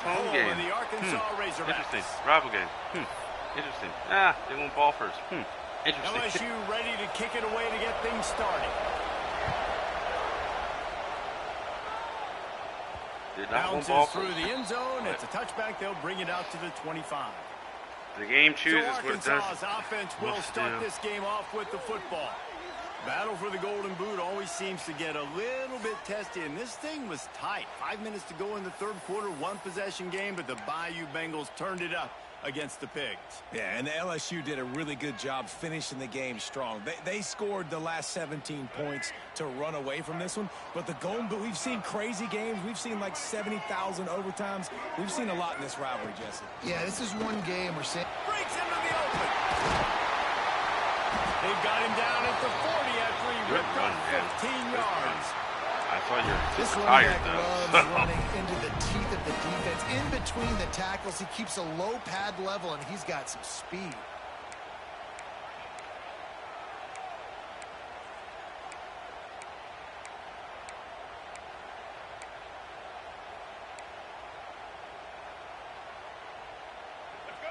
Home game. The Arkansas Razorbacks. Interesting. Rival game. Interesting. Ah, they won't ball first. Interesting. LSU ready to kick it away to get things started. Bounces through the end zone. It's a touchback. They'll bring it out to the 25. The game chooses what it does. Arkansas's offense will start this game off with the football. Battle for the Golden Boot always seems to get a little bit testy, and this thing was tight. 5 minutes to go in the third quarter, one-possession game, but the Bayou Bengals turned it up against the Pigs. Yeah, and the LSU did a really good job finishing the game strong. They scored the last 17 points to run away from this one, but the Golden Boot, we've seen crazy games. We've seen like 70,000 overtimes. We've seen a lot in this rivalry, Jesse. Yeah, this is one game we're seeing. Breaks into the open. They've got him down at the 40 after he ripped on 15 yards. I thought you were this tired, though. Loves running into the teeth of the defense. In between the tackles, he keeps a low pad level, and he's got some speed.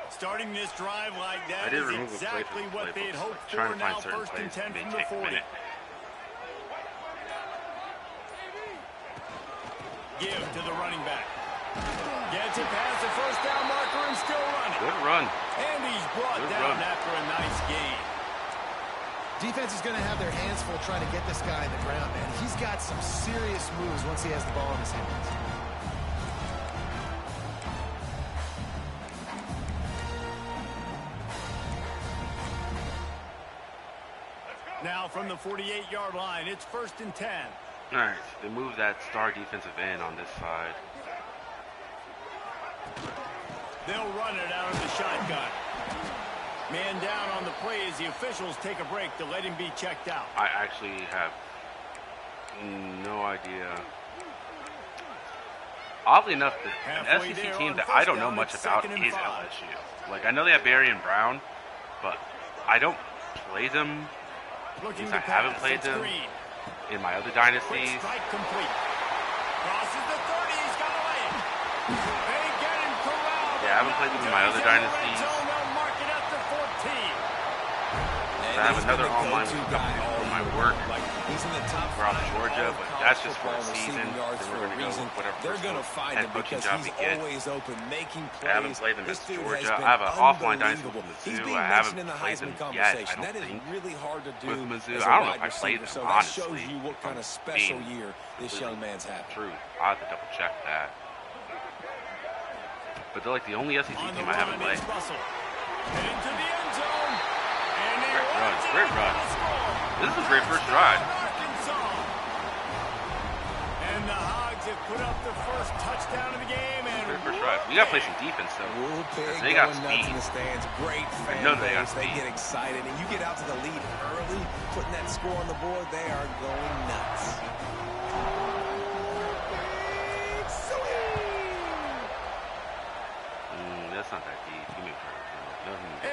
Starting this drive like that is exactly what they'd hoped for. Now first and 10 from the 40. Give to the running back. Gets it past the first down marker and still running. Good run. And he's brought down after a nice gain. Defense is going to have their hands full trying to get this guy in the ground, man. He's got some serious moves once he has the ball in his hands. Now from the 48-yard line, it's first and 10. All right, they move that star defensive end on this side. They'll run it out of the shotgun. Man down on the play as the officials take a break to let him be checked out. I actually have no idea. Oddly enough, the SEC team that I don't know much about is LSU. Like, I know they have Barry and Brown, but I don't play them. Because I haven't played them in my other dynasties. Strike complete. Crosses the 30. He's got to lay it. They get him corralled. Yeah, I haven't played them in my other dynasties. They'll mark it up to 14. I have another online for my work. He's in the top we're out of Georgia, but that's just for a season. Then we're going to go with whatever they're going to find him because he's always open, making plays. I haven't played them at Georgia. I have an offline dynasty with Mizzou. I haven't played them yet. I don't think. Really hard to do with Mizzou, I don't know if I played them, so honestly. That shows you what kind of special year this young man's having. True. I'll have to double check that. But they're like the only SEC team I haven't played. Into the end zone. And great run. Great run. This is a great first drive. And the Hogs have put up the first touchdown of the game. And great first drive. We got to play some defense, though. They got speed. In the stands. Great fan base. They get excited. And you get out to the lead early, putting that score on the board, they are going nuts. That's not that deep. Give me a credit.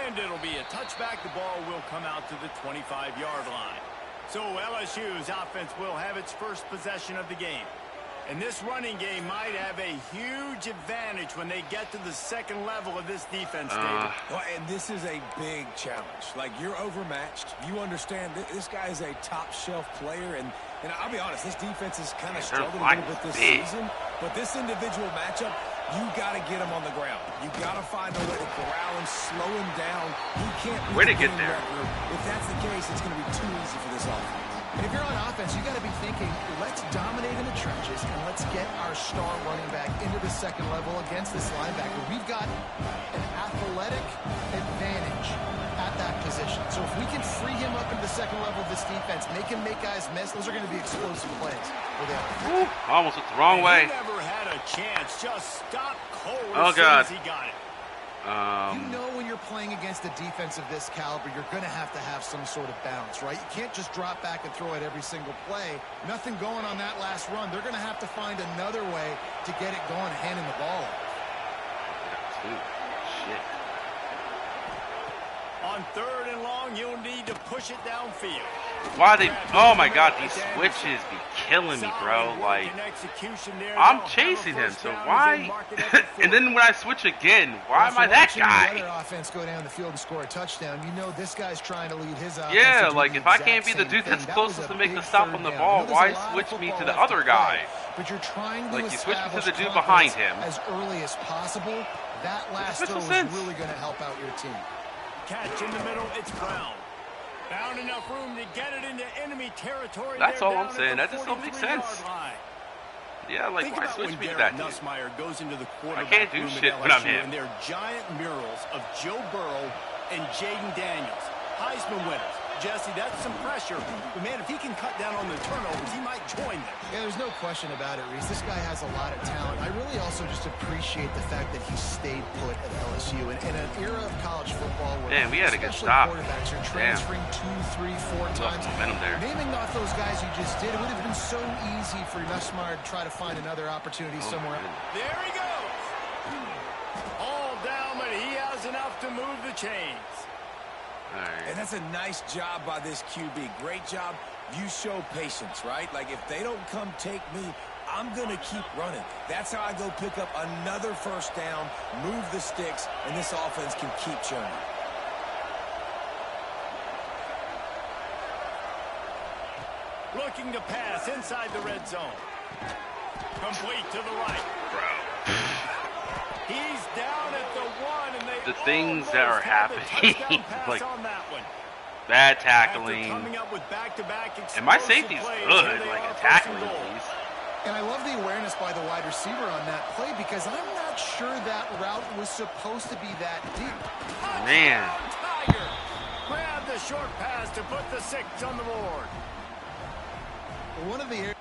And it'll be a touchback. The ball will come out to the 25-yard line. So LSU's offense will have its first possession of the game. And this running game might have a huge advantage when they get to the second level of this defense, David. Well, and this is a big challenge. Like, you're overmatched. You understand this guy is a top-shelf player. And I'll be honest, this defense is kind of struggling a little bit this season. But this individual matchup, you got to get him on the ground. You got to find a way to corral him, slow him down. He can't way to get there. If that's the case, it's going to be too easy for this offense. And if you're on offense, you got to be thinking, let's dominate in the trenches and let's get our star running back into the second level against this linebacker. We've got an athletic advantage at that position. So if we can free him up into the second level of this defense, make him make guys miss, those are going to be explosive plays. Almost went the wrong way. He never had a chance. Just stopped cold as soon as he got it. You know when you're playing against a defense of this caliber, you're going to have some sort of balance, right? You can't just drop back and throw it every single play. Nothing going on that last run. They're going to have to find another way to get it going and handing the ball off. Shit. On On 3rd and long, you'll need to push it downfield. Why they? Oh my God, these switches be killing me, bro. Like, I'm chasing him, so why? And then when I switch again, why am I that guy? The offense go down the field and score a touchdown. You know this guy's trying to lead his offense. Yeah, like if I can't be the dude that's closest to make the stop on the ball, why switch me to the other guy? But you're trying to like you switch me to the dude behind him as early as possible. That last throw is really going to help out your team. Catch in the middle, it's Brown. Found enough room to get it into enemy territory. That's all I'm saying. That just don't make sense. Yeah, like why switch me to that dude? Goes into the I can't do shit when I'm him. And they're giant murals of Joe Burrow and Jaden Daniels, Heisman winners. Jesse, that's some pressure. But man, if he can cut down on the turnovers, he might join them. Yeah, there's no question about it, Reese. This guy has a lot of talent. I really also just appreciate the fact that he stayed put at LSU. And in an era of college football where we had a good stop. Quarterbacks are transferring 2, 3, 4 times. Momentum there. Naming off those guys you just did, it would have been so easy for Nussmeier to try to find another opportunity somewhere. There he goes. All down, but he has enough to move the chains. Right. And that's a nice job by this QB. Great job. You show patience, right? Like, if they don't come take me, I'm going to keep running. That's how I go pick up another first down, move the sticks, and this offense can keep churning. Looking to pass inside the red zone. Complete to the right. Bro. He's down at the 1, and they the things that are happening, like bad tackling, and my safety's good, like attacking at least. And I love the awareness by the wide receiver on that play because I'm not sure that route was supposed to be that deep. Man. Tiger grab the short pass to put the 6 on the board. One of the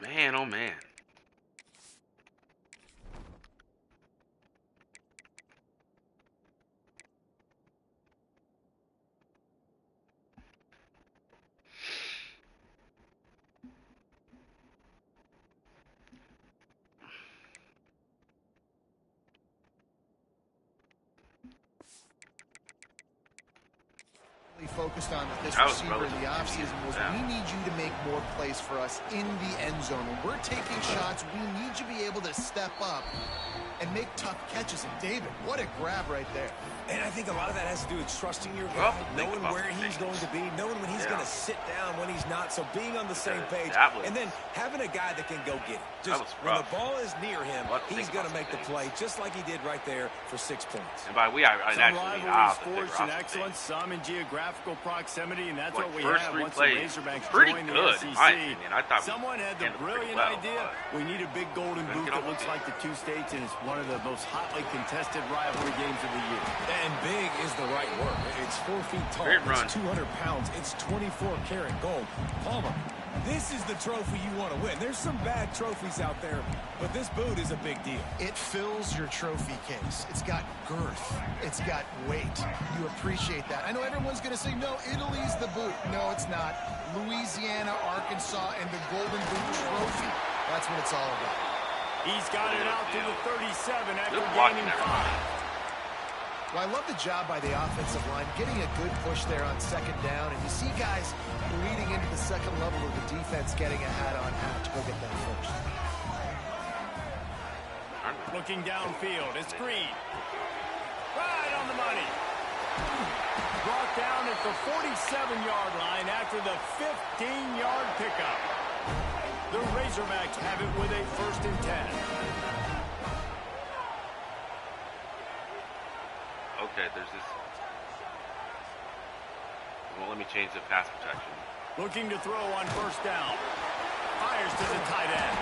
man, oh man. Focused on this receiver in the offseason was we need you to make more plays for us in the end zone. When we're taking shots, we need you to be able to step up and make tough catches. And David, what a grab right there. And I think a lot of that has to do with trusting your guy, knowing where he's going to be, knowing when he's going to sit down, when he's not. So being on the same page, and then having a guy that can go get it. Just when the ball is near him, he's going to make the play, just like he did right there for 6 points. And by we, I naturally forged in excellence, some in geographical proximity, and that's what we have once the Razorbacks join the SEC. I thought someone had the brilliant idea. We need a big golden boot that looks like the 2 states, and it's one of the most hotly contested rivalry games of the year. And big is the right word. It's 4 feet tall. It's 200 pounds. It's 24-karat gold. Palmer, this is the trophy you want to win. There's some bad trophies out there, but this boot is a big deal. It fills your trophy case. It's got girth. It's got weight. You appreciate that. I know everyone's going to say, no, Italy's the boot. No, it's not. Louisiana, Arkansas, and the Golden Boot Trophy. That's what it's all about. He's got it out to the 37 after gaining 5. Well, I love the job by the offensive line, getting a good push there on 2nd down, and you see guys leading into the 2nd level of the defense getting a hat-on-hat to go get that first. Looking downfield, it's Green. Right on the money. Brought down at the 47-yard line after the 15-yard pickup. The Razorbacks have it with a 1st and 10. Okay, there's this. It won't let me change the pass protection. Looking to throw on 1st down. Fires to the tight end.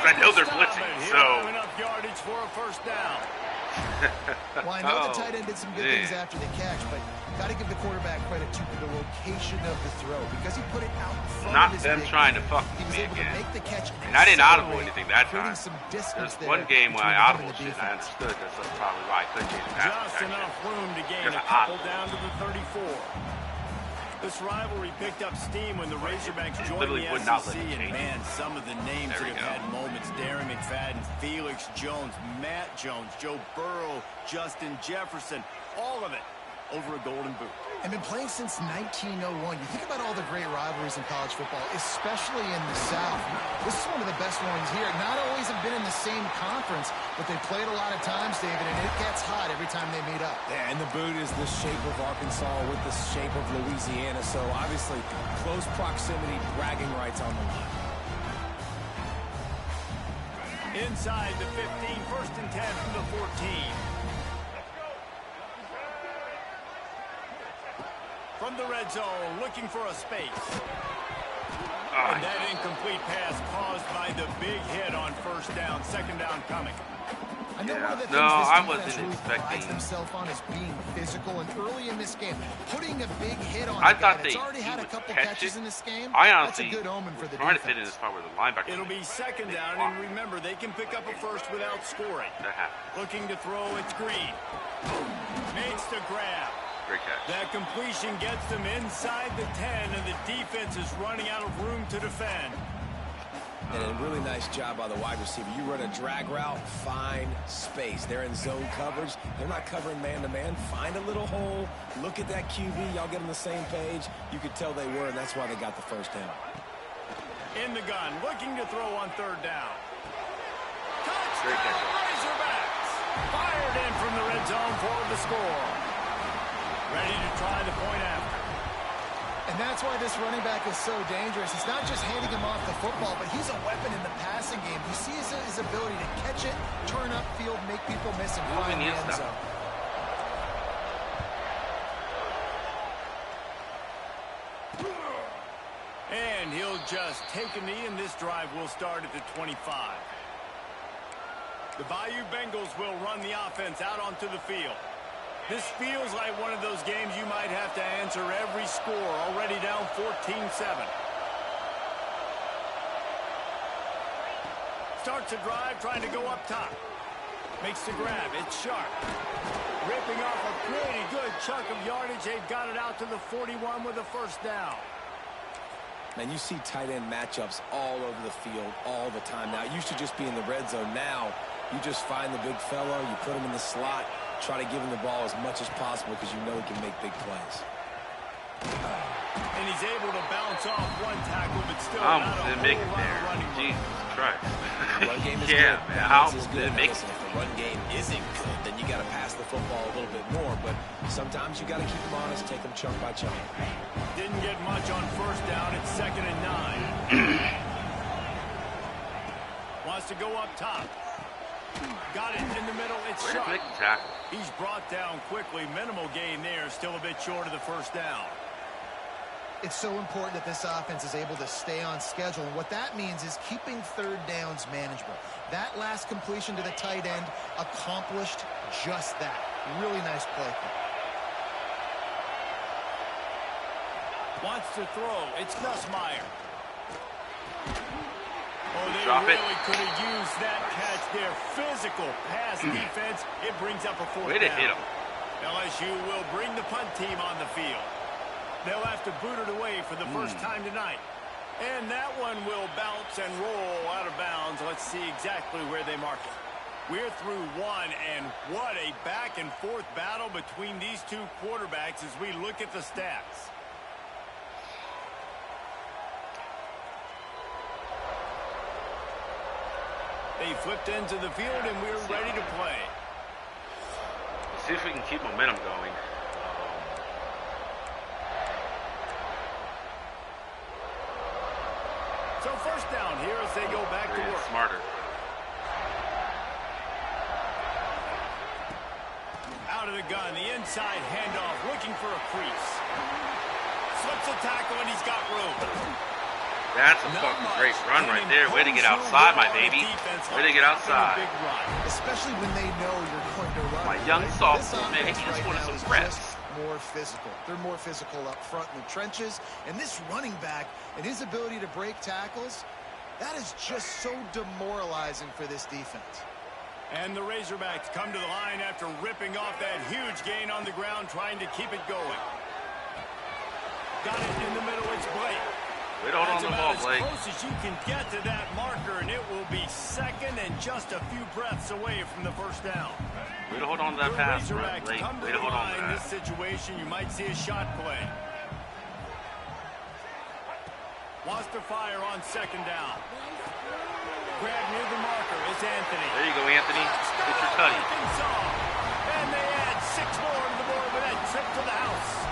I know they're blitzing, so. Have enough yardage for a 1st down. Well, I know the tight end did some good things after the catch, but got to give the quarterback credit to the location of the throw because he put it out in front of his them trying to fuck He was able to make the catch and I didn't audible anything that time. There's one game when I audible shit, I understood that's probably why I couldn't change the pass protection. Just enough room to gain a couple down to the 34. This rivalry picked up steam when the Razorbacks joined the SEC, and man, some of the names that have had moments: Darren McFadden, Felix Jones, Matt Jones, Joe Burrow, Justin Jefferson, all of it over a golden boot. And been playing since 1901. You think about all the great rivalries in college football, especially in the South. This is one of the best ones here. Not always have been in the same conference, but they played a lot of times, David, and it gets hot every time they meet up. Yeah, and the boot is the shape of Arkansas with the shape of Louisiana, so obviously close proximity, bragging rights on the line. Inside the 15, 1st and 10 from the 14. From the red zone, looking for a space. And that incomplete pass caused by the big hit on 1st down, 2nd down coming. I know one of the things I wasn't this really expecting prides themselves on is being physical, and early in this game, putting a big hit on I the thought guy they that's already had a couple catches in this game. I honestly that's a good omen for the trying defense. to fit in this part where the linebacker. It'll be 2nd down, and remember, they can pick up a first without scoring. That happens. Looking to throw, it's Green. Makes the grab. Great catch. That completion gets them inside the 10, and the defense is running out of room to defend. And a really nice job by the wide receiver. You run a drag route, find space. They're in zone coverage. They're not covering man-to-man. Find a little hole. Look at that QB. Y'all get on the same page. You could tell they were, and that's why they got the 1st down. In the gun, looking to throw on 3rd down. Great catch. Razorbacks. Fired in from the red zone for the score. Ready to try the point after. And that's why this running back is so dangerous. It's not just handing him off the football, but he's a weapon in the passing game. You see his ability to catch it, turn upfield, make people miss, and find the end zone. And he'll just take a knee, and this drive will start at the 25. The Bayou Bengals will run the offense out onto the field. This feels like one of those games you might have to answer every score, already down 14-7. Starts a drive, trying to go up top. Makes the grab, it's Sharp. Ripping off a pretty good chunk of yardage. They've got it out to the 41 with a 1st down. And you see tight end matchups all over the field all the time. Now, it used to just be in the red zone. Now, you just find the big fellow, you put him in the slot, try to give him the ball as much as possible because you know he can make big plays. And he's able to bounce off one tackle, but still I not almost a didn't make whole it lot there. of running room. Jesus Christ. Run game is Yeah, good. man. I almost good. didn't make Listen, it. if the run game isn't good, then you got to pass the football a little bit more. But sometimes you got to keep them honest, take them chunk by chunk. Didn't get much on 1st down. It's 2nd and 9. Wants to go up top. Got it in the middle. It's Way to Sharp. make the tackle. He's brought down quickly. Minimal gain there. Still a bit short of the 1st down. It's so important that this offense is able to stay on schedule, and what that means is keeping 3rd downs manageable. That last completion to the tight end accomplished just that. Really nice play. Wants to throw. It's Nussmeier. Oh, they Drop it. really could have used that catch there. Physical pass defense. It brings up a 4th Way to down. hit him. LSU will bring the punt team on the field. They'll have to boot it away for the 1st time tonight. And that one will bounce and roll out of bounds. Let's see exactly where they mark it. We're through one, and what a back-and-forth battle between these two quarterbacks as we look at the stats. They flipped into the field, and we're ready to play. Let's see if we can keep momentum going. So 1st down here as they go back to work. Smarter. Out of the gun, the inside handoff, looking for a crease. Slips a tackle, and he's got room. That's a fucking great run right there. Way to get outside, my baby. Way to get outside. Especially when they know you're going to run. My young This sophomore, man, he offense just right wanted now some is reps. just more physical. They're more physical up front in the trenches. And this running back and his ability to break tackles, that is just so demoralizing for this defense. And the Razorbacks come to the line after ripping off that huge gain on the ground, trying to keep it going. Got it in the middle, it's Blake. Way to hold on to the ball, Blake. As close as you can get to that marker, and it will be second and just a few breaths away from the first down. Way to hold on to that pass, bro. Blake. Way to hold on to In that. this situation, you might see a shot play. Wants to fire on second down. Grab near the marker. It's Anthony. There you go, Anthony. Get your tutty. And they add 6 more to the board with that trip to the house.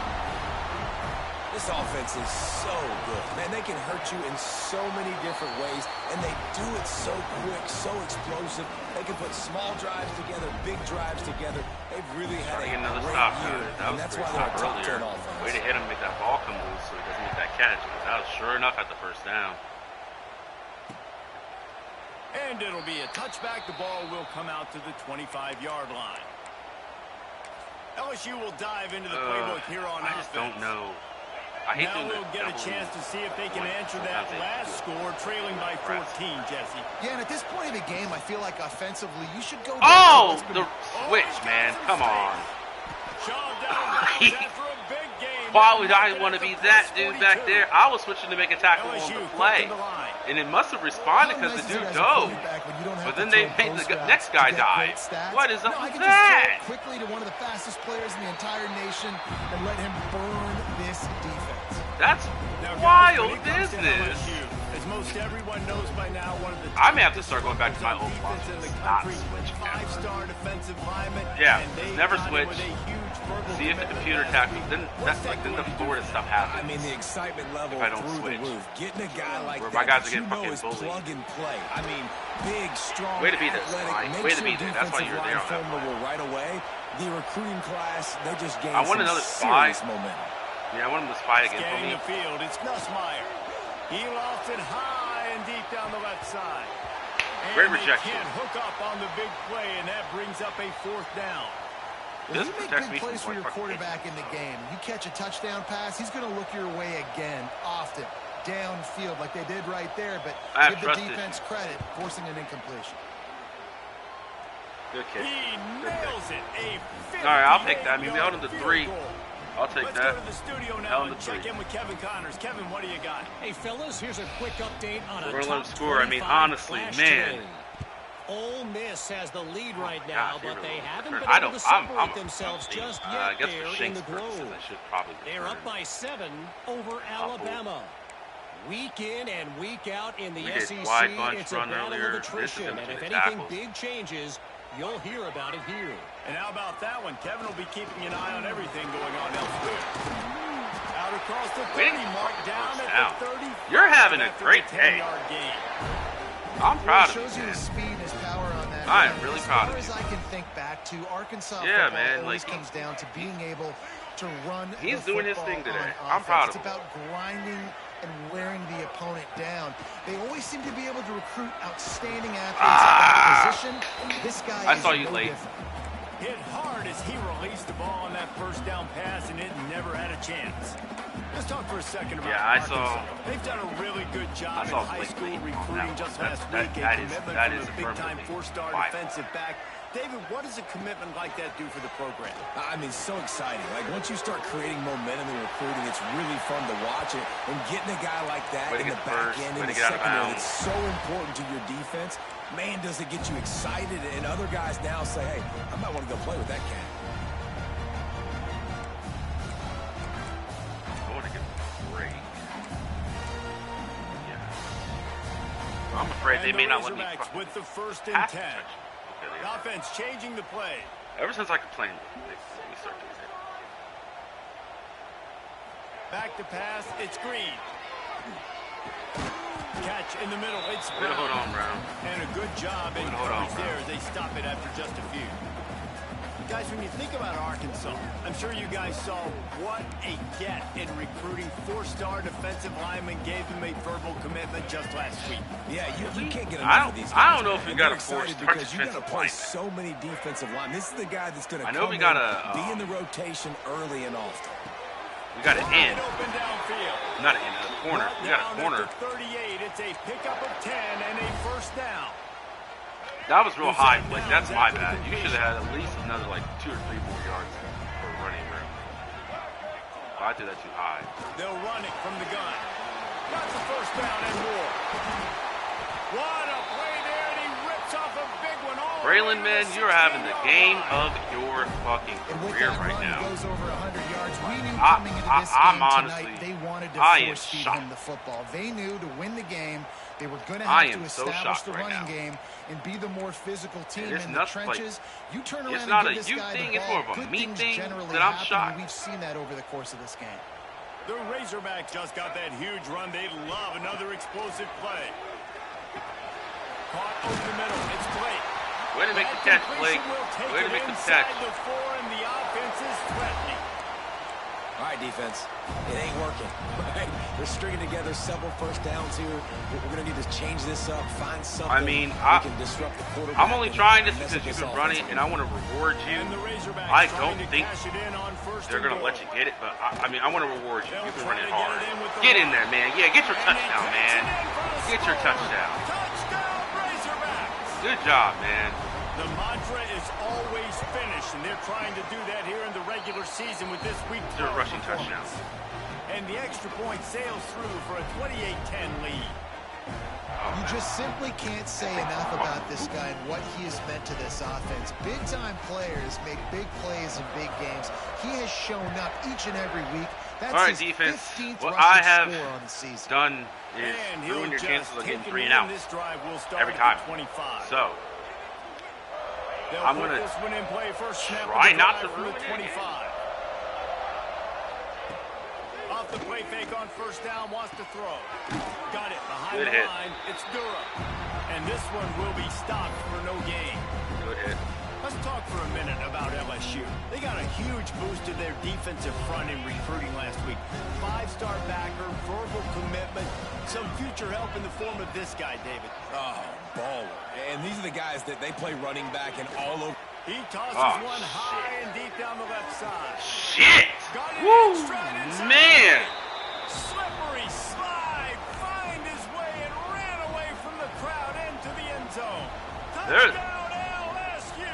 This offense is so good. Man, they can hurt you in so many different ways, and they do it so quick, so explosive. They can put small drives together, big drives together. They've really had a another great stop, year, that was and that's a why great they're stop a top 10 earlier. offense. Way to hit him, make that ball come loose so he doesn't make that catch. That was sure enough at the first down. And it'll be a touchback. The ball will come out to the 25-yard line. LSU will dive into the playbook here on offense. I just don't know. I hate now we'll get a chance to see if they can answer that last score, trailing by 14, Jesse. Yeah, and at this point of the game, I feel like offensively, you should go. Oh, the switch, man. Come on. Why would I want to be that dude back there? I was switching to make a tackle on the play. And it must have responded because the dude dove. But then they made the next guy dive. What is up with that? Quickly to one of the fastest players in the entire nation and let him burn this defense. That's wild business. As most everyone knows by now, one of the I may have to start going back to my old philosophy. Not switch. Five-star defensive lineman. Yeah, never switch. See if the computer tackles. Then that's like then the Florida stuff happens. I mean, the excitement level if I don't through switch. the roof. Getting a guy like where that, my guys are you getting know fucking is bullied. plug and play. I mean, big, strong, way to be there, athletic. way to be there. That's why you're there on that formidable right away. The recruiting class, they just gained I want another spy. Momentum. Yeah, I want him to spy again for me. The field. It's Nussmeier. He lofts it high and deep down the left side. And great rejection. Can't hook up on the big play, and that brings up a 4th down. Well, you make big plays for your quarterback in the game. You catch a touchdown pass, he's going to look your way again, often, downfield like they did right there. But give the defense credit, forcing an incompletion. Good kick. He nails it. All right, I'll take that. I mean, we held him to 3. I'll take Let's that. go to the studio now and check in with Kevin Connors. Kevin, what do you got? Hey, fellas, here's a quick update on a We're gonna let him top score. I mean, honestly, man. Ole Miss has the lead right now, but they haven't been I able to separate themselves just yet there in the Grove. They're up by 7 over Alabama. Week in and week out in the SEC, it's a battle of attrition, and if anything big changes, you'll hear about it here. And how about that one? Kevin will be keeping an eye on everything going on elsewhere. Out across the 30, mark down at the 30. You're having a great day. I'm proud of you, shows you his speed and his power on that. I am really proud of you. As far as I can think back to, Arkansas yeah, football man, always like, comes down to being able to run. He's doing his thing today. I'm proud of him. It's about grinding and wearing the opponent down. They always seem to be able to recruit outstanding athletes at that position. This guy I saw you late. Hit hard as he released the ball on that first down pass, and it never had a chance. Let's talk for a second about Arkansas. They've done a really good job in high school recruiting just last week. A commitment from a big-time 4-star defensive back. David, what does a commitment like that do for the program? I mean, so exciting. Like, once you start creating momentum in recruiting, it's really fun to watch it. And getting a guy like that in the back end, in the secondary, it's so important to your defense. Man, does it get you excited. And other guys now say, hey, I might want to go play with that cat. I want to get a break. Yeah. I'm afraid they may not let me with the 1st and 10. The offense changing the play. Ever since I could play, we start doing it. Back to pass, it's Green. Catch in the middle, it's Brown. Hold on, Brown. And a good job in coverage there as they stop it after just a few. Guys, when you think about Arkansas, I'm sure you guys saw what a get in recruiting. 4-star defensive linemen gave them a verbal commitment just last week. Yeah, you can't get enough of these guys. I don't know if we got a 4-star because you got to defensive play lineman. so many defensive linemen. This is the guy that's going to come in, be in the rotation early and often. We got an end. Open downfield. Not an end, a corner. We got a corner. 38, it's a pickup of 10 and a 1st down. That was real high, Blake. That's my bad. You should have had at least another, like, 2 or 3 more yards for running room. I did that too high. They'll run it from the gun. Got the first down and more. What a play there, and he rips off a big one. Braylon, man, you're having the game of your fucking career right now. Goes over 100 yards. We knew coming into this game tonight, they wanted to force feed him the football. They knew to win the game, they were going to have to establish the running game and be the more physical team in the trenches. You turn around and give this guy the ball, good things generally happen, and we've seen that over the course of this game. The Razorbacks just got that huge run. They love another explosive play. Caught over the middle. It's Blake. Way to make the catch, Blake. Way to make the catch. The four, and the offense is threatening. All right, defense. It ain't working. Right? They're stringing together several first downs here. We're going to need to change this up, find something. I mean, we can disrupt the quarterback. I'm only trying this because you've been running, and I want to reward you. I don't think they're going to let you get it, but I mean, I want to reward you. You've been running hard. Get in there, man. Yeah, get your touchdown, man. Get your touchdown. Good job, man. The mantra is always finish, and they're trying to do that here in the regular season with this week. They're rushing touchdowns. And the extra point sails through for a 28-10 lead. You just simply can't say enough about this guy and what he has meant to this offense. Big-time players make big plays in big games. He has shown up each and every week. That's all right, his defense. 15th What I have score on the season. done is ruin your chances of getting 3 and out every time. So I'm going to try not to ruin it. Off the play fake on first down, wants to throw. Got it behind Good the hit. line. It's Durham. And this one will be stopped for no gain. Good hit. Let's talk for a minute about LSU. They got a huge boost to their defensive front in recruiting last week. 5-star backer, verbal commitment, some future help in the form of this guy, David. Oh, baller. And these are the guys that they play running back and all over. He tosses one high and deep down the left side. Shit! Woo! Man! Slippery slide, find his way and ran away from the crowd into the end zone. Touchdown LSU!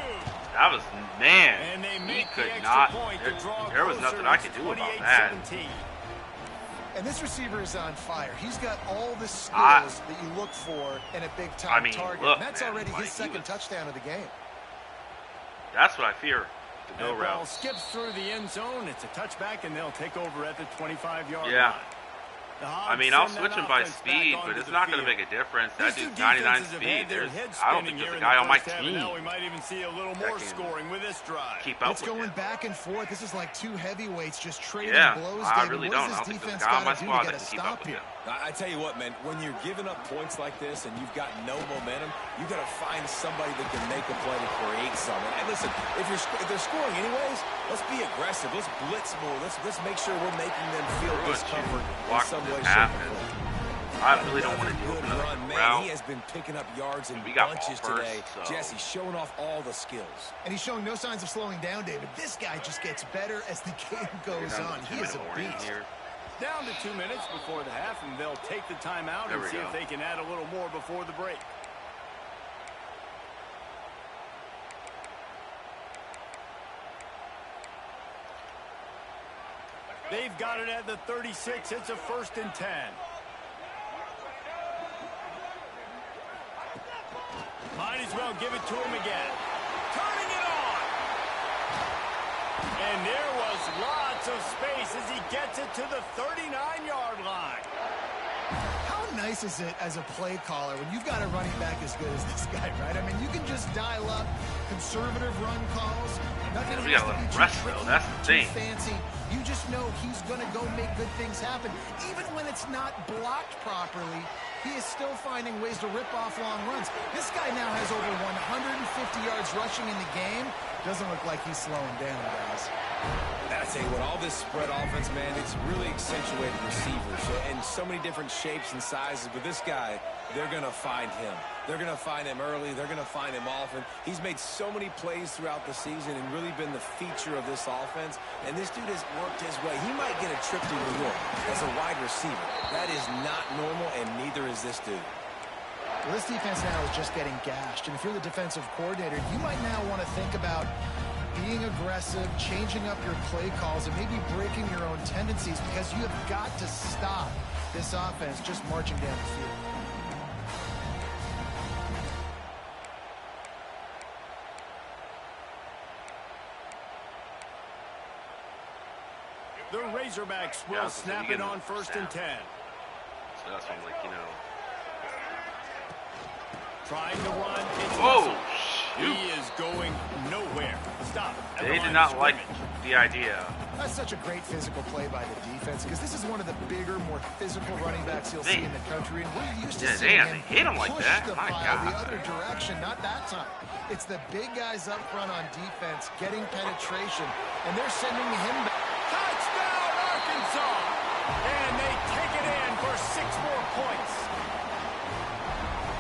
That was, man, and they he make could the not, point to draw there was nothing I could do about that. And this receiver is on fire. He's got all the skills that you look for in a big-time target. Look, and that's already his second touchdown of the game. That's what I fear. The go route. Ball skips through the end zone. It's a touchback, and they'll take over at the 25-yard line. I mean, I'll switch him by speed, but it's not going to make a difference. That dude's 99 speed. I don't think there's a guy on my team. Now we might even see a little more scoring with this drive. Keep up it's with going him. back and forth. This is like two heavyweights just trading blows. I really don't. I don't think there's a guy on my squad that can keep up with him. I tell you what, man, when you're giving up points like this and you've got no momentum, you got to find somebody that can make a play to create something. And listen, if they're scoring anyways, let's be aggressive. Let's blitz more. Let's make sure we're making them feel discomfort in some way, shape, or form. I really don't want to do another route. He has been picking up yards in bunches today. Jesse showing off all the skills. And he's showing no signs of slowing down, David. This guy just gets better as the game goes on. He is a beast. Down to 2 minutes before the half, and they'll take the timeout and see if they can add a little more before the break. They've got it at the 36. It's a 1st and 10. Might as well give it to him again. Turning it on. And there was lots of space as he gets it to the 39-yard line. How nice is it as a play caller when you've got a running back as good as this guy, right? I mean, you can just dial up conservative run calls. Nothing has to be too tricky, too fancy. You just know he's going to go make good things happen. Even when it's not blocked properly, he is still finding ways to rip off long runs. This guy now has over 150 yards rushing in the game. Doesn't look like he's slowing down, guys. I tell you what, all this spread offense, man, it's really accentuated receivers and so many different shapes and sizes. But this guy, they're going to find him. They're going to find him early. They're going to find him often. He's made so many plays throughout the season and really been the feature of this offense. And this dude has worked his way. He might get a trip to New York as a wide receiver. That is not normal, and neither is this dude. Well, this defense now is just getting gashed. And if you're the defensive coordinator, you might now want to think about being aggressive, changing up your play calls, and maybe breaking your own tendencies, because you have got to stop this offense just marching down the field. The Razorbacks will snap it on 1st and 10. So that's what I'm like, you know. Trying to run. Oh, shoot. He is going nowhere. Stop. They did not like the idea. That's such a great physical play by the defense because this is one of the bigger, more physical running backs you'll see in the country. And we're used to seeing him hit him like push that. the My pile God. the other direction. Not that time. It's the big guys up front on defense getting penetration, and they're sending him back. Touchdown, Arkansas! And they take it in for 6 more points.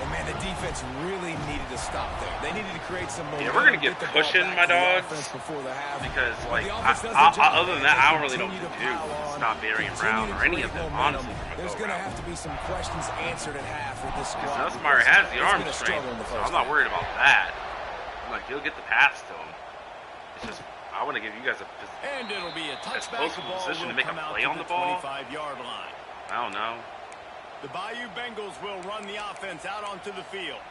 And man, the defense really needed to stop there. They needed to create some momentum. Yeah, we're gonna get cushion, my dogs, because like other than that, I don't really know what to do. Stop Barry and Brown or any of them, honestly. There's gonna have to be some questions answered at half with this squad. Nussmeier has the arm strength, so I'm not worried about that. I'm like, he'll get the pass to him. It's just I want to give you guys and it'll be a touchback. as close a position to make a play on the ball. 25-yard line. I don't know. The Bayou Bengals will run the offense out onto the field.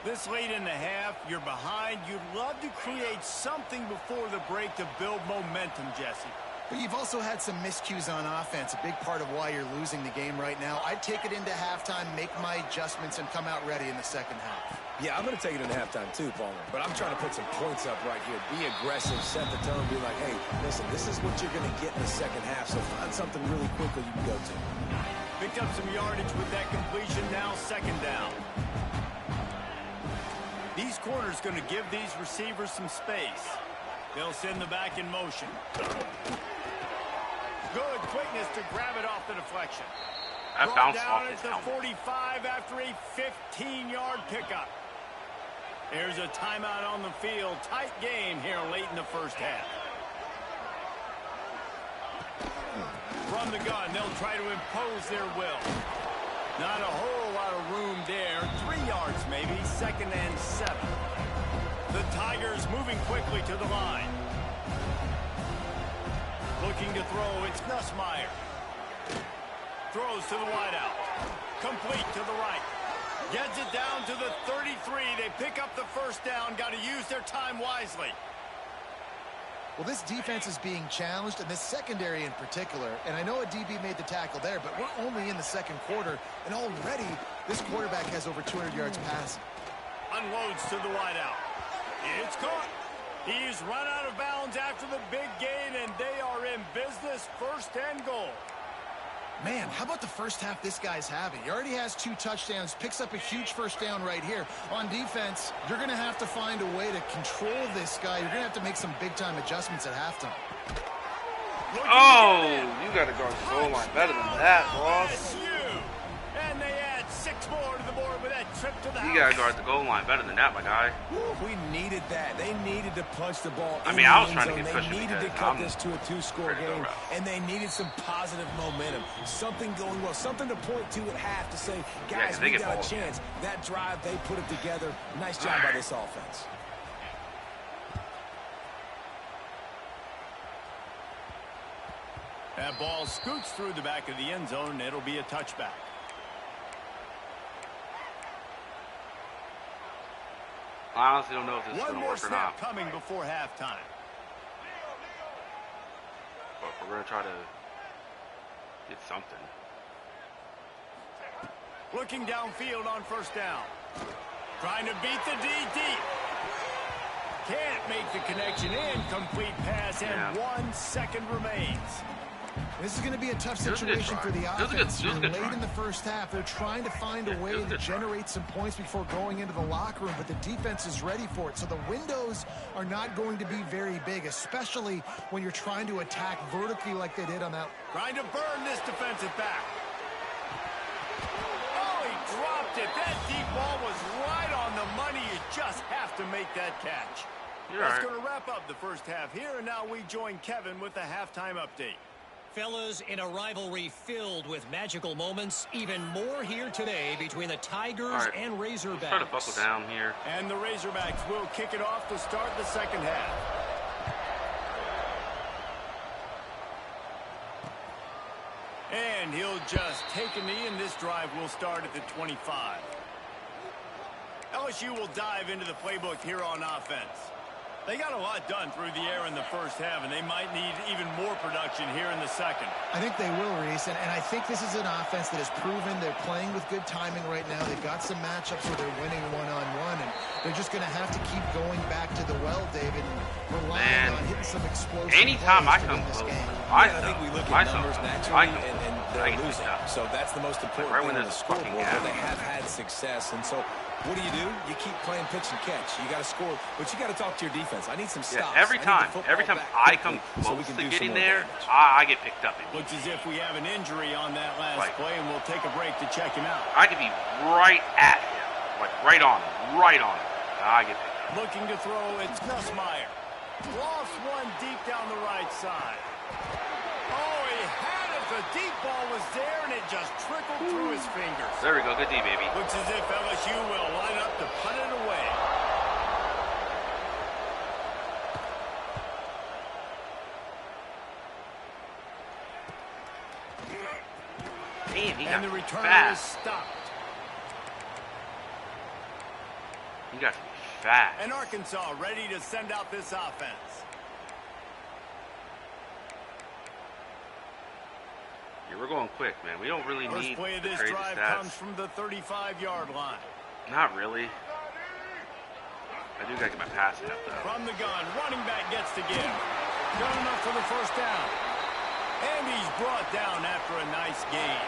This late in the half, you're behind. You'd love to create something before the break to build momentum, Jesse. But you've also had some miscues on offense, a big part of why you're losing the game right now. I'd take it into halftime, make my adjustments, and come out ready in the second half. Yeah, I'm going to take it into halftime too, Palmer. But I'm trying to put some points up right here. Be aggressive, set the tone, be like, hey, listen, this is what you're going to get in the second half, so find something really quickly you can go to. Picked up some yardage with that completion, now 2nd down. These corners going to give these receivers some space. They'll send the back in motion. Good quickness to grab it off the deflection. That bounced off his at the helmet. 45 after a 15-yard pickup. There's a timeout on the field. Tight game here late in the first half. From the gun, they'll try to impose their will. Not a whole lot of room there. 3 yards maybe. 2nd and 7. The Tigers moving quickly to the line. Looking to throw, it's Nussmeier. Throws to the wideout. Complete to the right. Gets it down to the 33. They pick up the 1st down. Got to use their time wisely. Well, this defense is being challenged, and this secondary in particular. And I know a DB made the tackle there, but we're only in the 2nd quarter, and already this quarterback has over 200 yards passing. Unloads to the wideout. It's caught. He's run out of bounds after the big gain, and they are in business. 1st and goal. Man, how about the first half this guy's having? He already has 2 touchdowns, picks up a huge 1st down right here. On defense, you're going to have to find a way to control this guy. You're going to have to make some big-time adjustments at halftime. Oh, you got to guard the goal line better than that, boss. And they add 6 more to the board with that trip to the house. You got to guard the goal line better than that, my guy. We needed that. They needed to punch the ball. I mean, I was trying to get They needed to cut this to a 2-score game, and they needed some positive momentum. Something going well, something to point to at half to say, guys, we got a chance. That drive, they put it together. Nice job by this offense. That ball scoots through the back of the end zone, and it'll be a touchback. I honestly don't know if this is going to work or not. One more snap coming before halftime. But we're going to try to get something. Looking downfield on 1st down. Trying to beat the D deep. Can't make the connection. Incomplete pass, and 1 second remains. This is going to be a tough situation for the offense. Late in the first half, they're trying to find a way to generate some points before going into the locker room, but the defense is ready for it. So the windows are not going to be very big, especially when you're trying to attack vertically like they did on that. Trying to burn this defensive back. Oh, he dropped it. That deep ball was right on the money. You just have to make that catch. That's going to wrap up the first half here, and now we join Kevin with the halftime update. Fellas, in a rivalry filled with magical moments, even more here today between the Tigers and Razorbacks. Try to buckle down here. And the Razorbacks will kick it off to start the second half. And he'll just take a knee, and this drive will start at the 25. LSU will dive into the playbook here on offense. They got a lot done through the air in the first half, and they might need even more production here in the second. I think they will, Reese, and I think this is an offense that has proven they're playing with good timing right now. They've got some matchups where they're winning one-on-one, and they're just going to have to keep going back to the well, David, and relying on hitting some explosive anytime I come this close, game. I think we look at numbers naturally, and they're losing. So that's the most important thing on the scoreboard, where they have had success. And so what do? You keep playing pitch and catch. You got to score, but you got to talk to your defense. I need some stops. Yeah, every time I come close to getting there, I get picked up. Looks as if we have an injury on that last play, and we'll take a break to check him out. I could be right at him, like right on him. I get picked up. Looking to throw, it's Nussmeier. Lofts one deep down the right side. Oh, he had it. The deep ball was there, and it just trickled through his fingers. There we go. Good D, baby. Looks as if LSU will line up to punt it away. Damn, he and got the return fast. is stopped. He got fast. And Arkansas ready to send out this offense. Yeah, we're going quick, man. We don't really First need play of the this crazy drive stats. comes from the 35-yard line. Not really. I do gotta get my pass up though. From the gun, running back gets to give. Good enough for the first down. And he's brought down after a nice gain.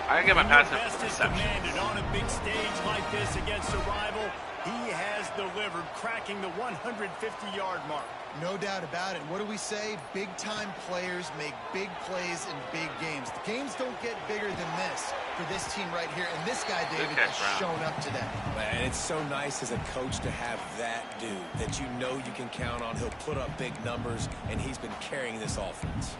I gotta get my pass up Best for the is reception. demanded on a big stage like this against a rival. He has delivered, cracking the 150-yard mark. No doubt about it. What do we say? Big-time players make big plays in big games. The games don't get bigger than this for this team right here. And this guy, David, has shown up today. Man, it's so nice as a coach to have that dude that you know you can count on. He'll put up big numbers, and he's been carrying this offense.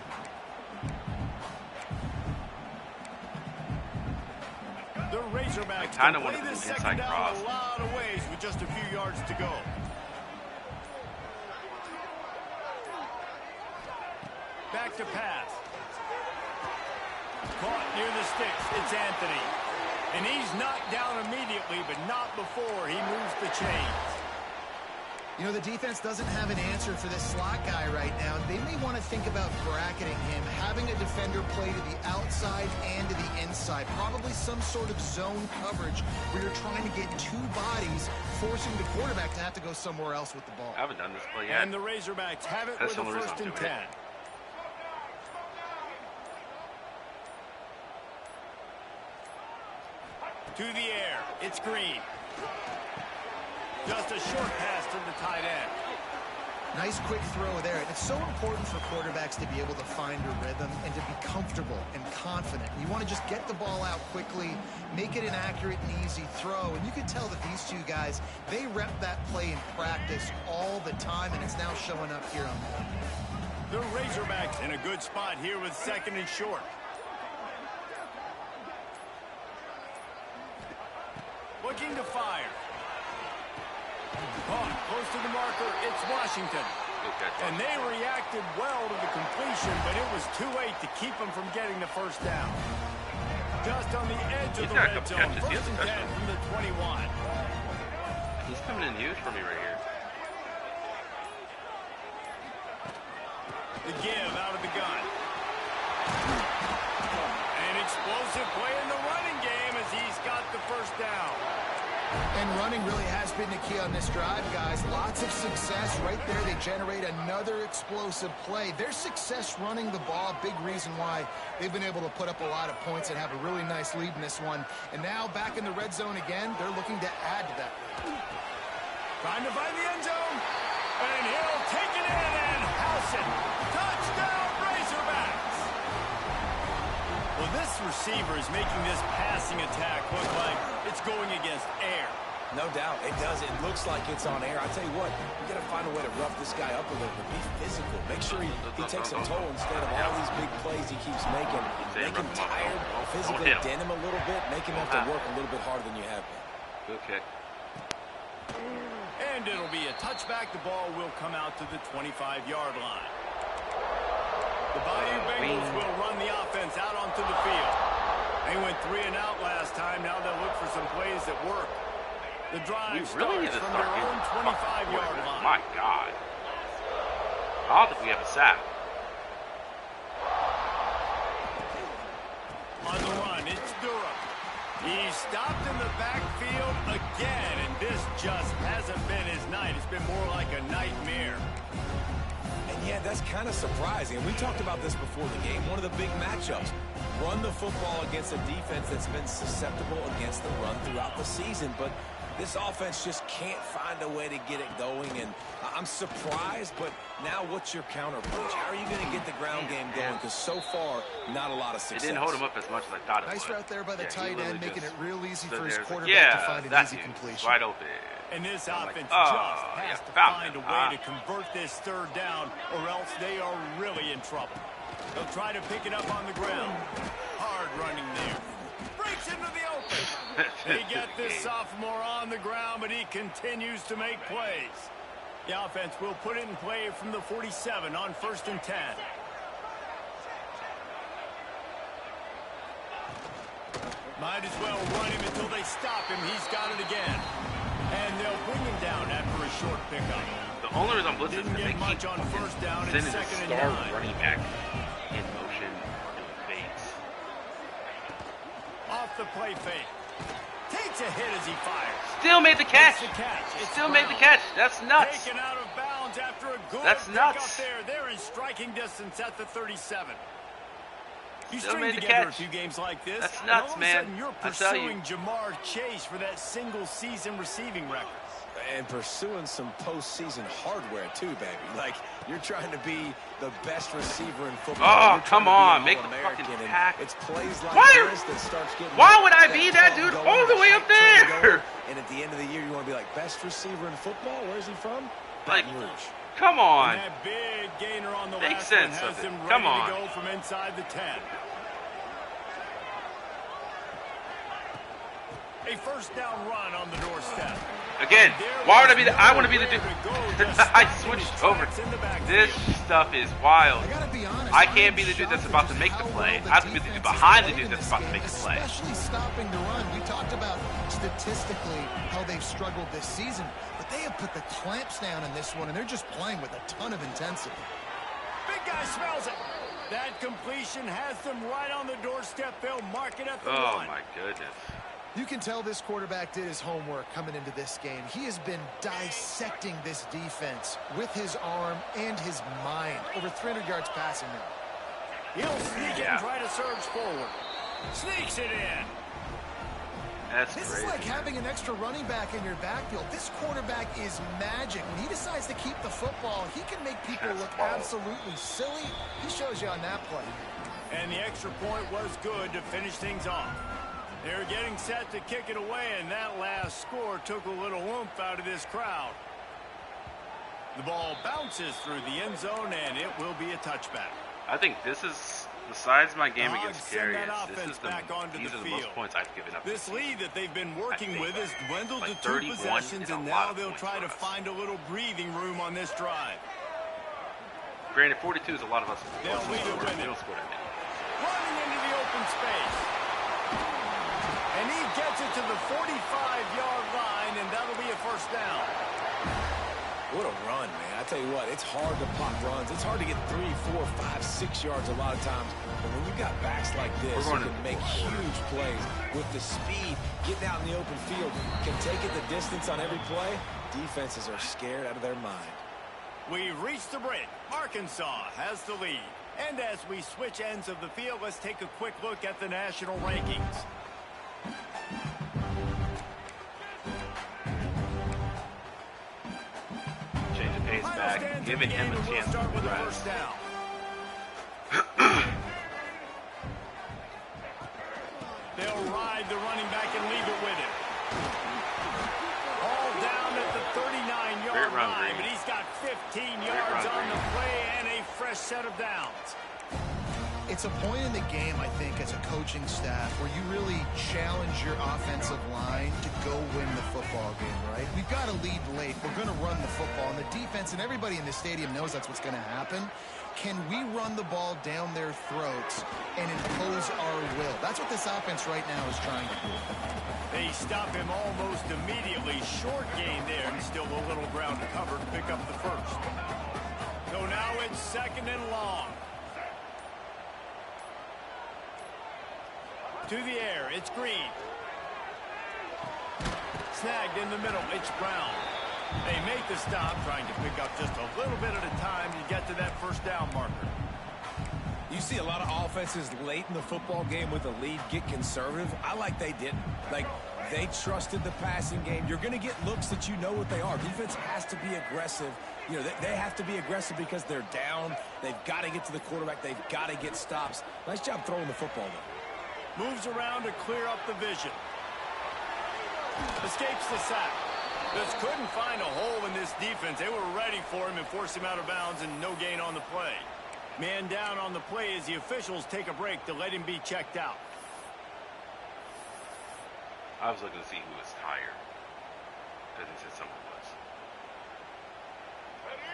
The Razorbacks kind can of want play to this do second inside down cross. a lot of ways with just a few yards to go. Back to pass. Caught near the sticks. It's Anthony. And he's knocked down immediately, but not before he moves the chains. You know, the defense doesn't have an answer for this slot guy right now. They may want to think about bracketing him, having a defender play to the outside and to the inside. Probably some sort of zone coverage where you're trying to get two bodies, forcing the quarterback to have to go somewhere else with the ball. I haven't done this play yet. And the Razorbacks have it That's with a the only first reason and I'm doing 10. it. To the air. It's Green. Just a short pass to the tight end. Nice quick throw there. And it's so important for quarterbacks to be able to find a rhythm and to be comfortable and confident. You want to just get the ball out quickly, make it an accurate and easy throw. And you can tell that these two guys, they rep that play in practice all the time, and it's now showing up here on the The Razorbacks in a good spot here with second and short. Looking to fire. Caught close to the marker. It's Washington. And they reacted well to the completion, but it was too late to keep them from getting the first down. Just on the edge of the red zone. First and 10 from the 21. He's coming in huge for me right here. The give out of the gun. An explosive play in the running game as he's got the first down. And running really has been the key on this drive, guys. Lots of success right there. They generate another explosive play. Their success running the ball, big reason why they've been able to put up a lot of points and have a really nice lead in this one. And now back in the red zone again, they're looking to add to that. Trying to find the end zone. And he'll take it in and house it. Touchdown, Razorbacks. Well, this receiver is making this passing attack look like it's going against air. No doubt. It does. It looks like it's on air. I tell you what, you got to find a way to rough this guy up a little bit. Be physical. Make sure he takes a toll instead of all these big plays he keeps making. Make him tired, physically dent him a little bit, make him have to work a little bit harder than you have been. Good kick. And it'll be a touchback. The ball will come out to the 25-yard line. The Bayou Bengals will run the offense out onto the field. They went 3 and out last time. Now they'll look for some plays that work. The drive starts from their own 25-yard line. My God. I don't think we have a sack. On the run, it's Durham. He's stopped in the backfield again, and this just hasn't been his night. It's been more like a nightmare. And yeah, that's kind of surprising. And we talked about this before the game. One of the big matchups. Run the football against a defense that's been susceptible against the run throughout the season. But this offense just can't find a way to get it going. And I'm surprised, but now what's your counterpunch? How are you going to get the ground game going? Because so far, not a lot of success. It didn't hold him up as much as I thought it would. Nice route there by the tight end, making it real easy for his quarterback to find an easy completion. Wide open. And this offense just has to find a way to convert this third down, or else they are really in trouble. They'll try to pick it up on the ground. Hard running there. Breaks into the open. They get this sophomore on the ground, but he continues to make plays. The offense will put it in play from the 47 on 1st and 10. Might as well run him until they stop him. He's got it again. And they'll bring him down after a short pickup. The only reason I'm blitzing is Didn't get much on 1st down and 2nd and 9. Running back in motion doing fakes. Off the play fake. Takes a hit as he fires. Still made the catch. Still made the catch. That's nuts. Taken out of bounds after a good That's nuts. up there. They're in striking distance at the 37. You Still string made the together catch. a few games like this, That's and nuts, all of a man. sudden you're I tell you. pursuing Jamar Chase for that single-season receiving record. And pursuing some postseason hardware, too, baby. Like, you're trying to be the best receiver in football. Oh, come on. Make the fucking tackle. It's plays like Why? this that starts getting... Why would I be that dude all the way up there? And at the end of the year, you want to be like, best receiver in football? Where's he from? Like, Baton Rouge. come on. And that big gainer on the Make last sense one of has it. him ready Come on. to go from inside the 10. A 1st down run on the doorstep. Again, why would I be the... I want to be the dude... I switched over. This stuff is wild. I gotta be honest, I can't be the dude that's about to make the play. I have to be the dude behind the dude that's about to make the play. Especially stopping the run. We talked about statistically how they've struggled this season, but they have put the clamps down in this one, and they're just playing with a ton of intensity. Big guy smells it. That completion has them right on the doorstep. They'll mark it at the Oh, line. my goodness. You can tell this quarterback did his homework coming into this game. He has been dissecting this defense with his arm and his mind. Over 300 yards passing now. He'll sneak it and try to surge forward. Sneaks it in. That's This crazy. is like having an extra running back in your backfield. This quarterback is magic. When he decides to keep the football, he can make people look absolutely silly. He shows you on that play. And the extra point was good to finish things off. They're getting set to kick it away, and that last score took a little oomph out of this crowd. The ball bounces through the end zone, and it will be a touchback. I think this is, besides my game Dogs against send Carriers, that this offense is back onto these the are the most field. points I've given up. This lead that they've been working with has dwindled like to 2 possessions, and now they'll try to find a little breathing room on this drive. Granted, 42 is a lot of us. They'll lead it with it. Running into the open space. And he gets it to the 45-yard line, and that'll be a 1st down. What a run, man. I tell you what, it's hard to pop runs. It's hard to get 3, 4, 5, 6 yards a lot of times. But when you've got backs like this, you can make huge plays with the speed, getting out in the open field, can take it the distance on every play. Defenses are scared out of their mind. We reach the break. Arkansas has the lead. And as we switch ends of the field, let's take a quick look at the national rankings. Change the pace back, giving him a chance to start with the rest. 1st down. They'll ride the running back and leave it with him. All down at the 39-yard line, but he's got 15 yards on the play and a fresh set of downs. It's a point in the game, I think, as a coaching staff where you really challenge your offensive line to go win the football game, right? We've got to lead late. We're going to run the football. And the defense and everybody in the stadium knows that's what's going to happen. Can we run the ball down their throats and impose our will? That's what this offense right now is trying to do. They stop him almost immediately. Short gain there, and still a little ground to cover to pick up the first. So now it's 2nd and long. To the air, it's Green. Snagged in the middle, it's Brown. They make the stop, trying to pick up just a little bit at a time to get to that first down marker. You see a lot of offenses late in the football game with a lead get conservative. I like they didn't. Like, they trusted the passing game. You're going to get looks that you know what they are. Defense has to be aggressive. You know, they have to be aggressive because they're down. They've got to get to the quarterback. They've got to get stops. Nice job throwing the football, though. Moves around to clear up the vision. Escapes the sack. Just couldn't find a hole in this defense. They were ready for him and forced him out of bounds, and no gain on the play. Man down on the play as the officials take a break to let him be checked out. I was looking to see who was tired, because he said someone was.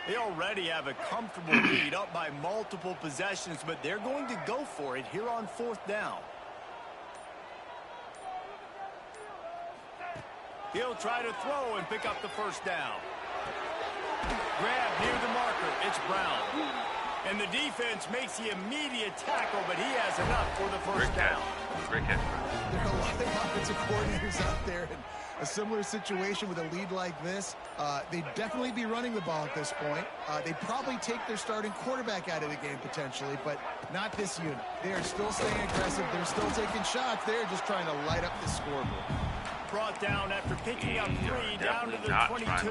They already have a comfortable lead, up by multiple possessions, but they're going to go for it here on 4th down. He'll try to throw and pick up the first down. Grab near the marker. It's Brown. And the defense makes the immediate tackle, but he has enough for the first down. Great catch. There are a lot of offensive coordinators out there in a similar situation with a lead like this. They'd definitely be running the ball at this point. They'd probably take their starting quarterback out of the game potentially, but not this unit. They are still staying aggressive. They're still taking shots. They're just trying to light up the scoreboard. Brought down after picking up 3 down to the 22.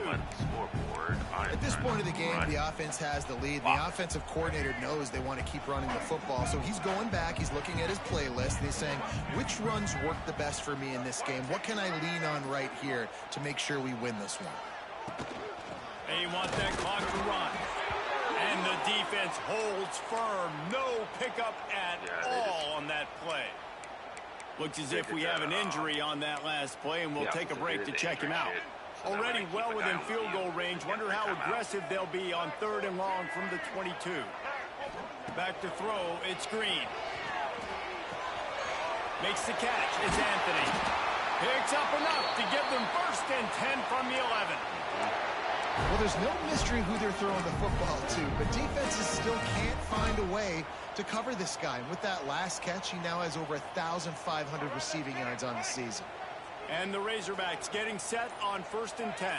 At this point of the game, the offense has the lead. The offensive coordinator knows they want to keep running the football, so he's going back, he's looking at his playlist, and he's saying, which runs work the best for me in this game? What can I lean on right here to make sure we win this one? They want that clock to run. And the defense holds firm. No pickup at all on that play. Looks as if we have an injury on that last play, and we'll take a break to check him out. Already well within field goal range. Wonder how aggressive they'll be on 3rd and long from the 22. Back to throw. It's Green. Makes the catch. It's Anthony. Picks up enough to give them 1st and 10 from the 11. Well, there's no mystery who they're throwing the football to, but defenses still can't find a way to cover this guy. And with that last catch, he now has over 1,500 receiving yards on the season. And the Razorbacks getting set on 1st and 10.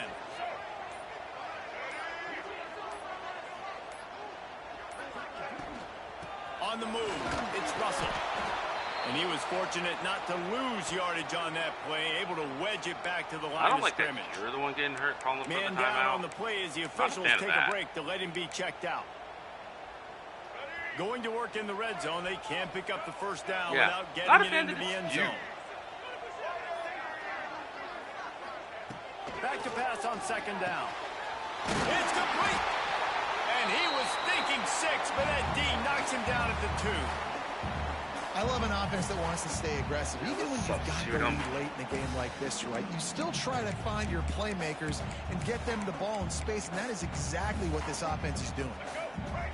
On the move, it's Russell. And he was fortunate not to lose yardage on that play, able to wedge it back to the line of scrimmage. That you're the one getting hurt, calling the Man down on the play as the officials take a break to let him be checked out. Going to work in the red zone. They can't pick up the first down without getting it into the end zone. Back to pass on 2nd down. It's complete. And he was thinking 6, but that D knocks him down at the 2. I love an offense that wants to stay aggressive. Even when you've got the lead late in a game like this, right, you still try to find your playmakers and get them the ball in space, and that is exactly what this offense is doing.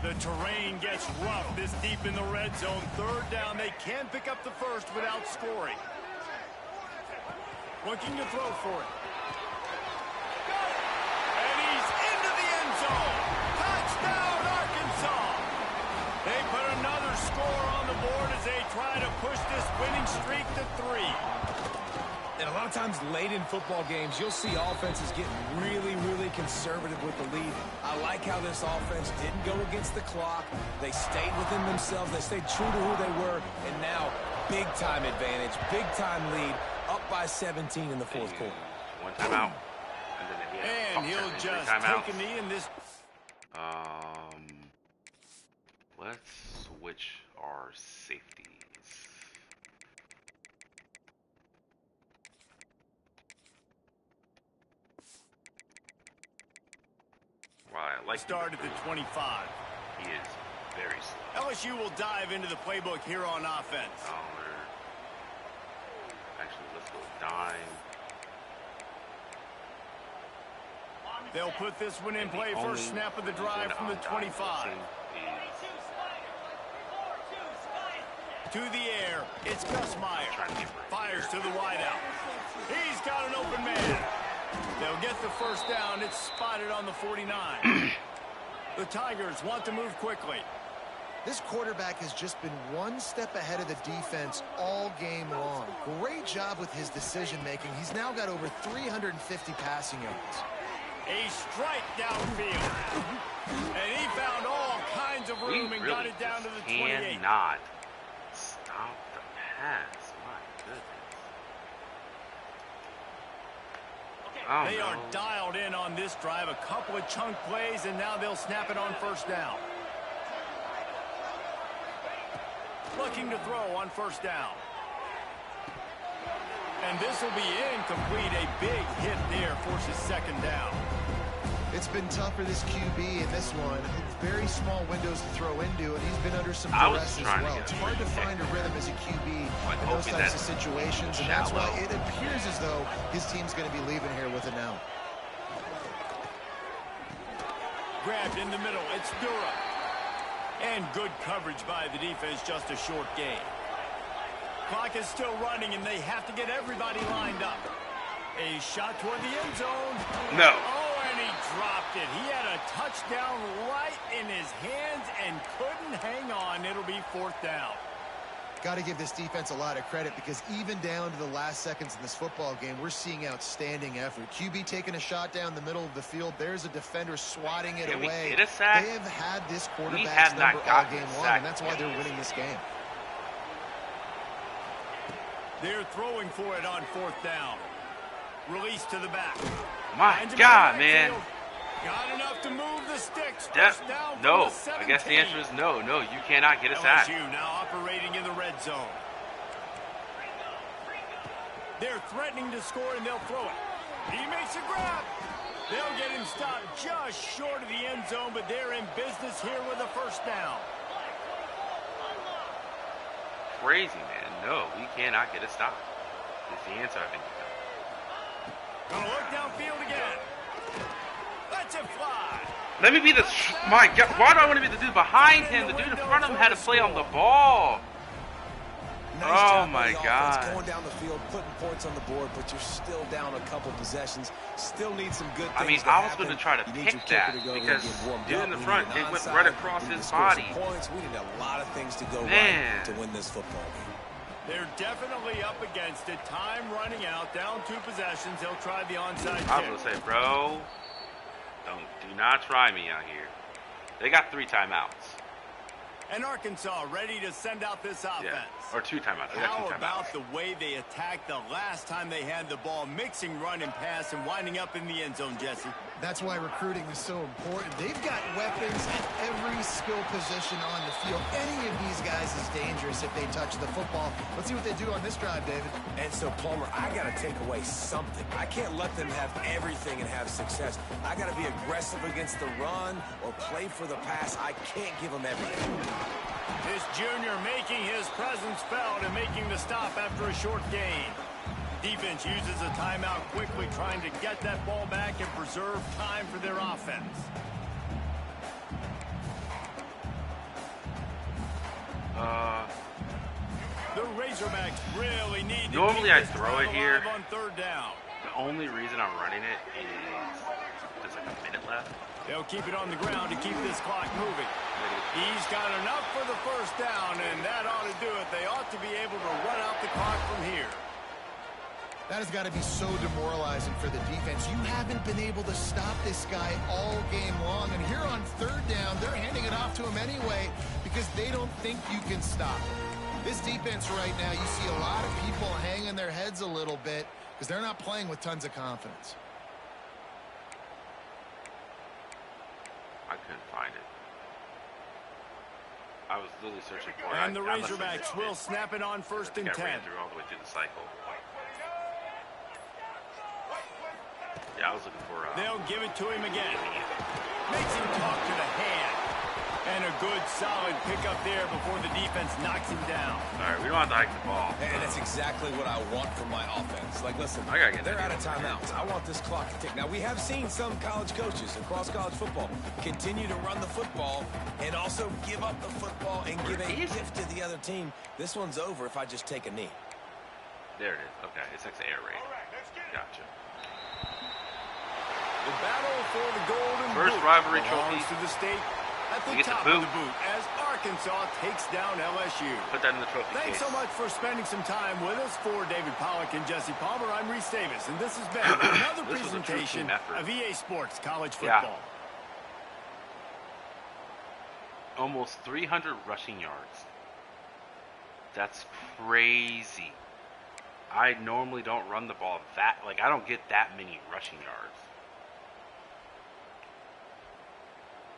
The terrain gets rough this deep in the red zone. 3rd down, they can pick up the first without scoring. Looking to throw for it. And he's into the end zone. Touchdown, Arkansas. They put another score on the board as they try to push this winning streak to 3. And a lot of times late in football games, you'll see offenses getting really, really conservative with the lead. I like how this offense didn't go against the clock. They stayed within themselves. They stayed true to who they were. And now, big-time advantage, big-time lead, up by 17 in the 4th quarter. One timeout. And he'll just take a knee in this. Let's switch our safeties. Wow, I like start at the 25. He is very slow. LSU will dive into the playbook here on offense. Actually, let's go dime. They'll put this one in play. First snap of the drive from the 25. To the air, it's Gus Meyer. Fires to the wideout. He's got an open man. They'll get the first down. It's spotted on the 49. The Tigers want to move quickly. This quarterback has just been one step ahead of the defense all game long. Great job with his decision-making. He's now got over 350 passing yards. A strike downfield. And he found all kinds of room and got it down to the 28. Cannot stop the pass. My goodness. They are dialed in on this drive. A couple of chunk plays, and now they'll snap it on first down. Looking to throw on first down. And this will be incomplete. A big hit there forces second down. It's been tough for this QB in this one. Very small windows to throw into, and he's been under some duress as well. It's hard to find a rhythm as a QB in those types of situations, and that's why it appears as though his team's going to be leaving here with an out. Grabbed in the middle. It's Dura. And good coverage by the defense, just a short gain. Clock is still running, and they have to get everybody lined up. A shot toward the end zone. No. Oh, and he dropped it. He had a touchdown right in his hands and couldn't hang on. It'll be fourth down. Got to give this defense a lot of credit because even down to the last seconds in this football game, we're seeing outstanding effort. QB taking a shot down the middle of the field. There's a defender swatting it away. Get a sack? They have had this quarterback's number all game long, and that's why they're winning this game. They're throwing for it on fourth down. Release to the back. My God, man. Got enough to move the sticks. No, I guess the answer is no. No, you cannot get a sack. LSU now operating in the red zone. They're threatening to score, and they'll throw it. He makes a grab. They'll get him stopped just short of the end zone, but they're in business here with a first down. Crazy, man. No, we cannot get a stop. Is the answer I think. Gonna look downfield again. Let's it fly. Let me be the. My God, why do I want to be the dude behind him? The dude in front of him had to play on the ball. Oh my God. Going down the field, putting points on the board, but you're still down a couple possessions. Still need some good things. I mean, I was going to try to pick that because dude in the front, it went right across his body. We need a lot of things to go right to win this football game. They're definitely up against it. Time running out, down 2 possessions. He'll try the onside kick. I was going to say, bro, do not try me out here. They got 3 timeouts. And Arkansas ready to send out this offense. Yeah. Or 2 timeouts. How about the way they attacked the last time they had the ball, mixing run and pass and winding up in the end zone, Jesse? That's why recruiting is so important. They've got weapons at every skill position on the field. Any of these guys is dangerous if they touch the football. Let's see what they do on this drive, David. And so, Palmer, I got to take away something. I can't let them have everything and have success. I got to be aggressive against the run or play for the pass. I can't give them everything. This junior making his presence felt and making the stop after a short gain. Defense uses a timeout quickly, trying to get that ball back and preserve time for their offense. The Razorbacks really need to normally I throw it here. On third down. The only reason I'm running it is there's like a minute left. They'll keep it on the ground to keep this clock moving. He's got enough for the first down, and that ought to do it. They ought to be able to run out the clock from here. That has got to be so demoralizing for the defense. You haven't been able to stop this guy all game long, and here on third down, they're handing it off to him anyway because they don't think you can stop him. This defense right now, you see a lot of people hanging their heads a little bit because they're not playing with tons of confidence. I couldn't find it. I was literally searching for it. And the Razorbacks will snap it on first and 10. I ran through all the way through the cycle. Yeah, I was looking for they'll give it to him again. Makes him talk to the hand. And a Good, solid pickup there before the defense knocks him down. All right, we don't have to hike the ball. And that's exactly what I want from my offense. Like, listen, they're out of timeouts. I want this clock to tick. Now, we have seen some college coaches across college football continue to run the football and also give up the football and give a gift to the other team. This one's over if I just take a knee. There it is. Okay, it's next to air raid. Gotcha. The battle for the golden first boot rivalry trophy to the state at the top of the boot as Arkansas takes down LSU. Put that in the trophy Thanks case. so much for spending some time with us. For David Pollack and Jesse Palmer, I'm Reese Davis, and this has been another presentation of EA Sports College Football. Yeah. Almost 300 rushing yards. That's crazy. I normally don't run the ball that, like, I don't get that many rushing yards.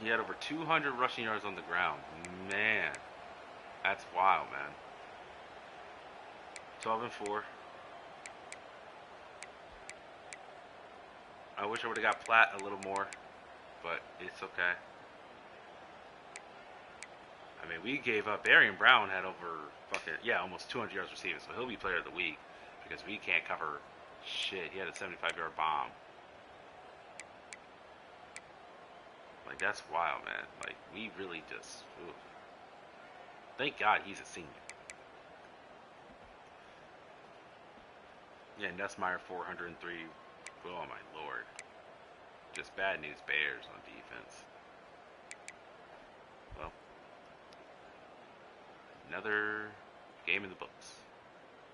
He had over 200 rushing yards on the ground. Man, that's wild, man. 12-4. I wish I would have got Platt a little more, but it's okay. I mean, we gave up. Barian Brown had over almost 200 yards receiving, so he'll be player of the week because we can't cover shit. He had a 75-yard bomb. Like, that's wild, man. Like, we really just... Ooh. Thank God he's a senior. Yeah, Nussmeier 403. Oh, my Lord. Just bad news Bears on defense. Well, another game in the books.